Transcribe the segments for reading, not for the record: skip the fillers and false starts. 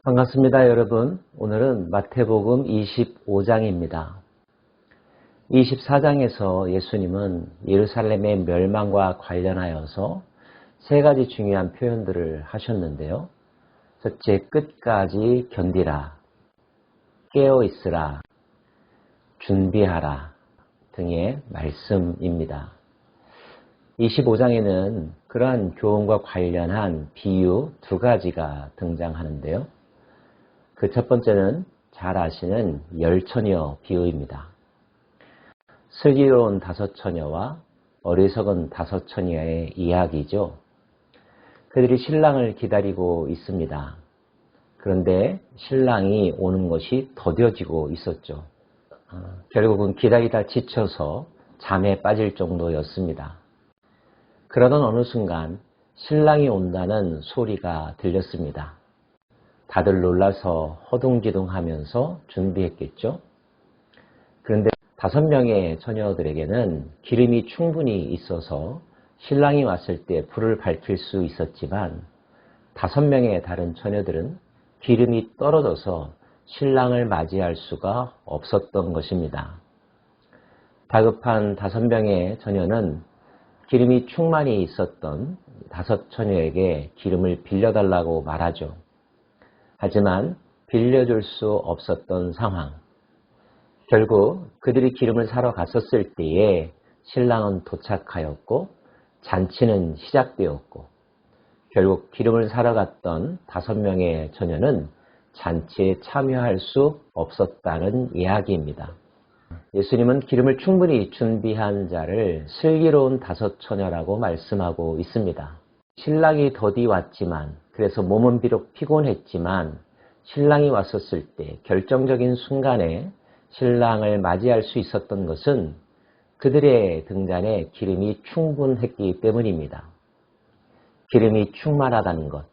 반갑습니다, 여러분. 오늘은 마태복음 25장입니다. 24장에서 예수님은 예루살렘의 멸망과 관련하여서 세 가지 중요한 표현들을 하셨는데요. 첫째, 끝까지 견디라, 깨어있으라, 준비하라 등의 말씀입니다. 25장에는 그러한 교훈과 관련한 비유 두 가지가 등장하는데요. 그 첫 번째는 잘 아시는 열처녀 비유입니다. 슬기로운 다섯 처녀와 어리석은 다섯 처녀의 이야기죠. 그들이 신랑을 기다리고 있습니다. 그런데 신랑이 오는 것이 더뎌지고 있었죠. 결국은 기다리다 지쳐서 잠에 빠질 정도였습니다. 그러던 어느 순간 신랑이 온다는 소리가 들렸습니다. 다들 놀라서 허둥지둥하면서 준비했겠죠. 그런데 5명의 처녀들에게는 기름이 충분히 있어서 신랑이 왔을 때 불을 밝힐 수 있었지만 5명의 다른 처녀들은 기름이 떨어져서 신랑을 맞이할 수가 없었던 것입니다. 다급한 5명의 처녀는 기름이 충만히 있었던 5 처녀에게 기름을 빌려달라고 말하죠. 하지만 빌려줄 수 없었던 상황. 결국 그들이 기름을 사러 갔었을 때에 신랑은 도착하였고 잔치는 시작되었고 결국 기름을 사러 갔던 5명의 처녀는 잔치에 참여할 수 없었다는 이야기입니다. 예수님은 기름을 충분히 준비한 자를 슬기로운 5 처녀라고 말씀하고 있습니다. 신랑이 더디 왔지만, 그래서 몸은 비록 피곤했지만 신랑이 왔었을 때 결정적인 순간에 신랑을 맞이할 수 있었던 것은 그들의 등잔에 기름이 충분했기 때문입니다. 기름이 충만하다는 것,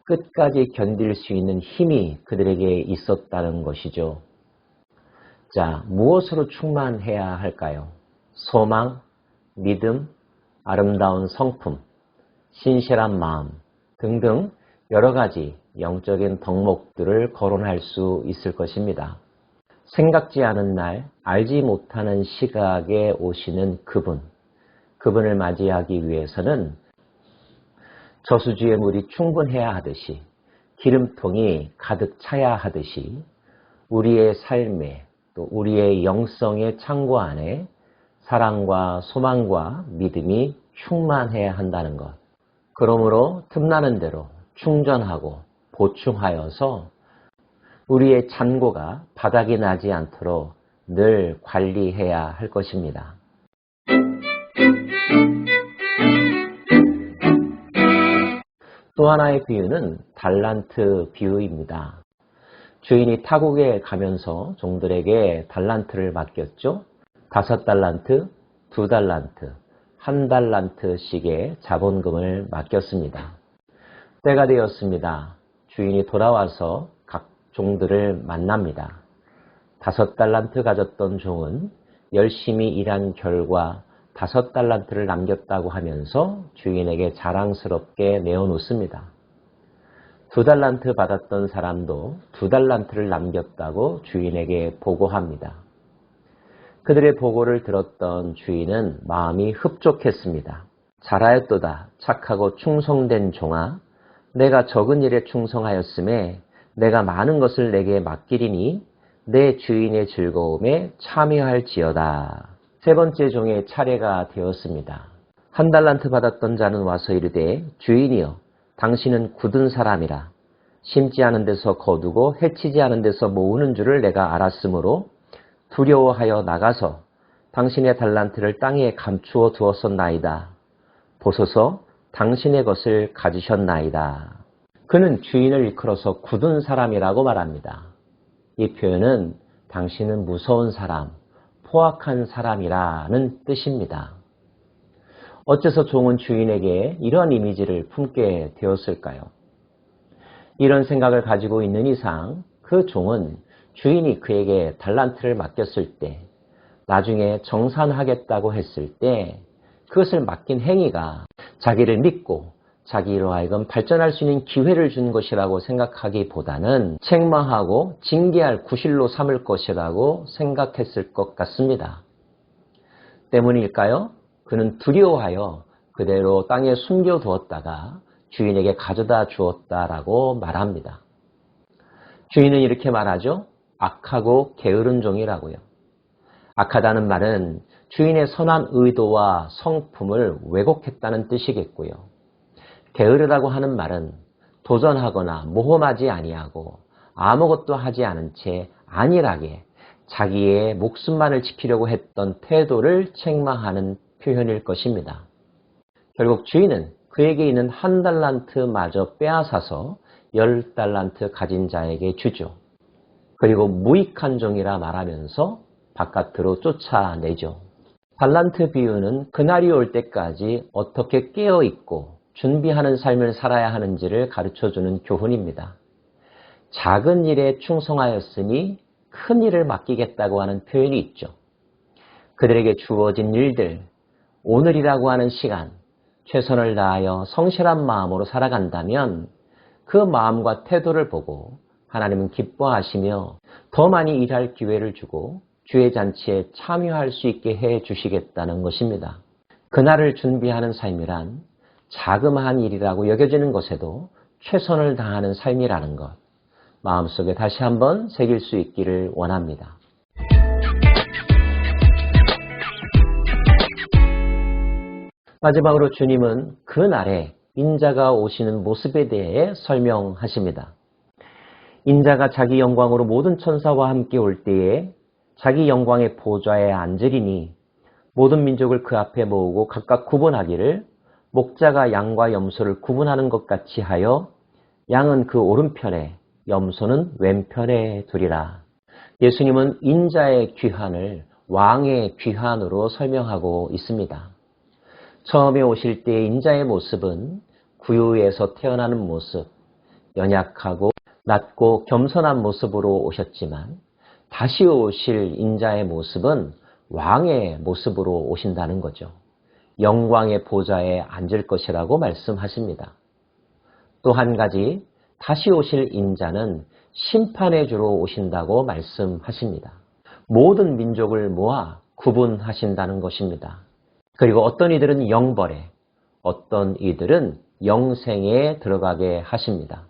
끝까지 견딜 수 있는 힘이 그들에게 있었다는 것이죠. 자, 무엇으로 충만해야 할까요? 소망, 믿음, 아름다운 성품, 신실한 마음 등등 여러 가지 영적인 덕목들을 거론할 수 있을 것입니다. 생각지 않은 날, 알지 못하는 시각에 오시는 그분을 맞이하기 위해서는 저수지의 물이 충분해야 하듯이, 기름통이 가득 차야 하듯이 우리의 삶에 또 우리의 영성의 창고 안에 사랑과 소망과 믿음이 충만해야 한다는 것. 그러므로 틈나는 대로 충전하고 보충하여서 우리의 잔고가 바닥이 나지 않도록 늘 관리해야 할 것입니다. 또 하나의 비유는 달란트 비유입니다. 주인이 타국에 가면서 종들에게 달란트를 맡겼죠. 5달란트, 2달란트, 1달란트씩의 자본금을 맡겼습니다. 때가 되었습니다. 주인이 돌아와서 각 종들을 만납니다. 5달란트 가졌던 종은 열심히 일한 결과 5달란트를 남겼다고 하면서 주인에게 자랑스럽게 내어놓습니다. 2달란트 받았던 사람도 2달란트를 남겼다고 주인에게 보고합니다. 그들의 보고를 들었던 주인은 마음이 흡족했습니다. 잘하였도다, 착하고 충성된 종아, 내가 적은 일에 충성하였음에 내가 많은 것을 내게 맡기리니 내 주인의 즐거움에 참여할지어다. 세 번째 종의 차례가 되었습니다. 1달란트 받았던 자는 와서 이르되, 주인이여, 당신은 굳은 사람이라 심지 않은 데서 거두고 해치지 않은 데서 모으는 줄을 내가 알았으므로 두려워하여 나가서 당신의 달란트를 땅에 감추어 두었었나이다. 보소서, 당신의 것을 가지셨나이다. 그는 주인을 일컬어서 굳은 사람이라고 말합니다. 이 표현은 당신은 무서운 사람, 포악한 사람이라는 뜻입니다. 어째서 종은 주인에게 이런 이미지를 품게 되었을까요? 이런 생각을 가지고 있는 이상 그 종은 주인이 그에게 달란트를 맡겼을 때, 나중에 정산하겠다고 했을 때 그것을 맡긴 행위가 자기를 믿고 자기로 하여금 발전할 수 있는 기회를 준 것이라고 생각하기보다는 책망하고 징계할 구실로 삼을 것이라고 생각했을 것 같습니다. 때문일까요? 그는 두려워하여 그대로 땅에 숨겨두었다가 주인에게 가져다 주었다라고 말합니다. 주인은 이렇게 말하죠. 악하고 게으른 종이라고요. 악하다는 말은 주인의 선한 의도와 성품을 왜곡했다는 뜻이겠고요. 게으르다고 하는 말은 도전하거나 모험하지 아니하고 아무것도 하지 않은 채 안일하게 자기의 목숨만을 지키려고 했던 태도를 책망하는 표현일 것입니다. 결국 주인은 그에게 있는 1달란트마저 빼앗아서 10달란트 가진 자에게 주죠. 그리고 무익한 종이라 말하면서 바깥으로 쫓아내죠. 달란트 비유는 그날이 올 때까지 어떻게 깨어있고 준비하는 삶을 살아야 하는지를 가르쳐주는 교훈입니다. 작은 일에 충성하였으니 큰 일을 맡기겠다고 하는 표현이 있죠. 그들에게 주어진 일들, 오늘이라고 하는 시간, 최선을 다하여 성실한 마음으로 살아간다면 그 마음과 태도를 보고 하나님은 기뻐하시며 더 많이 일할 기회를 주고 주의 잔치에 참여할 수 있게 해 주시겠다는 것입니다. 그날을 준비하는 삶이란 자그마한 일이라고 여겨지는 것에도 최선을 다하는 삶이라는 것, 마음속에 다시 한번 새길 수 있기를 원합니다. 마지막으로 주님은 그날에 인자가 오시는 모습에 대해 설명하십니다. 인자가 자기 영광으로 모든 천사와 함께 올 때에 자기 영광의 보좌에 앉으리니 모든 민족을 그 앞에 모으고 각각 구분하기를 목자가 양과 염소를 구분하는 것 같이 하여 양은 그 오른편에 염소는 왼편에 두리라. 예수님은 인자의 귀환을 왕의 귀환으로 설명하고 있습니다. 처음에 오실 때의 인자의 모습은 구유에서 태어나는 모습, 연약하고 낮고 겸손한 모습으로 오셨지만 다시 오실 인자의 모습은 왕의 모습으로 오신다는 거죠. 영광의 보좌에 앉을 것이라고 말씀하십니다. 또 한 가지, 다시 오실 인자는 심판의 주로 오신다고 말씀하십니다. 모든 민족을 모아 구분하신다는 것입니다. 그리고 어떤 이들은 영벌에, 어떤 이들은 영생에 들어가게 하십니다.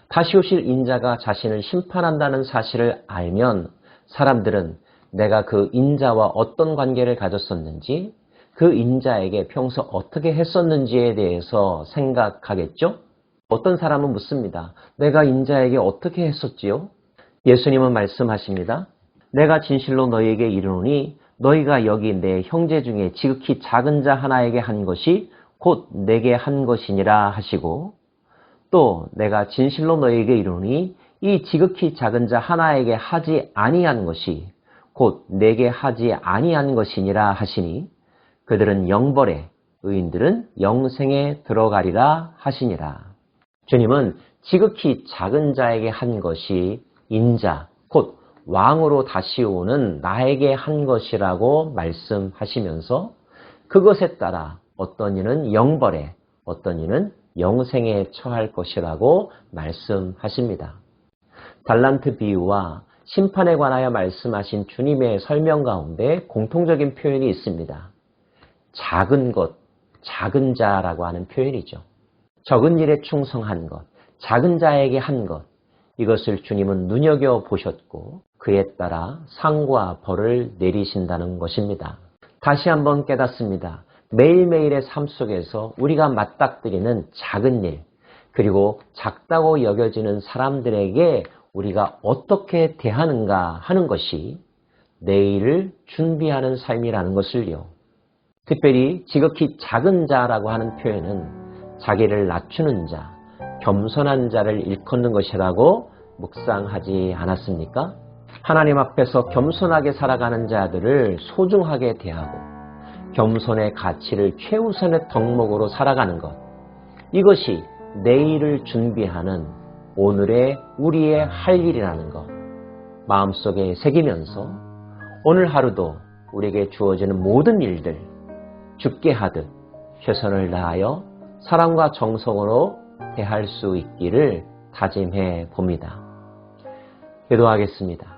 다시 오실 인자가 자신을 심판한다는 사실을 알면 사람들은 내가 그 인자와 어떤 관계를 가졌었는지, 그 인자에게 평소 어떻게 했었는지에 대해서 생각하겠죠? 어떤 사람은 묻습니다. 내가 인자에게 어떻게 했었지요? 예수님은 말씀하십니다. 내가 진실로 너희에게 이르노니 너희가 여기 내 형제 중에 지극히 작은 자 하나에게 한 것이 곧 내게 한 것이니라 하시고, 또 내가 진실로 너희에게 이르노니 이 지극히 작은 자 하나에게 하지 아니한 것이 곧 내게 하지 아니한 것이니라 하시니 그들은 영벌에 의인들은 영생에 들어가리라 하시니라. 주님은 지극히 작은 자에게 한 것이 인자 곧 왕으로 다시 오는 나에게 한 것이라고 말씀하시면서 그것에 따라 어떤 이는 영벌에 어떤 이는 영생에 처할 것이라고 말씀하십니다. 달란트 비유와 심판에 관하여 말씀하신 주님의 설명 가운데 공통적인 표현이 있습니다. 작은 것, 작은 자라고 하는 표현이죠. 적은 일에 충성한 것, 작은 자에게 한 것, 이것을 주님은 눈여겨보셨고 그에 따라 상과 벌을 내리신다는 것입니다. 다시 한번 깨닫습니다. 매일매일의 삶 속에서 우리가 맞닥뜨리는 작은 일, 그리고 작다고 여겨지는 사람들에게 우리가 어떻게 대하는가 하는 것이 내일을 준비하는 삶이라는 것을요. 특별히 지극히 작은 자라고 하는 표현은 자기를 낮추는 자, 겸손한 자를 일컫는 것이라고 묵상하지 않았습니까? 하나님 앞에서 겸손하게 살아가는 자들을 소중하게 대하고 겸손의 가치를 최우선의 덕목으로 살아가는 것, 이것이 내일을 준비하는 오늘의 우리의 할 일이라는 것 마음속에 새기면서 오늘 하루도 우리에게 주어지는 모든 일들 죽게 하듯 최선을 다하여 사랑과 정성으로 대할 수 있기를 다짐해 봅니다. 기도하겠습니다.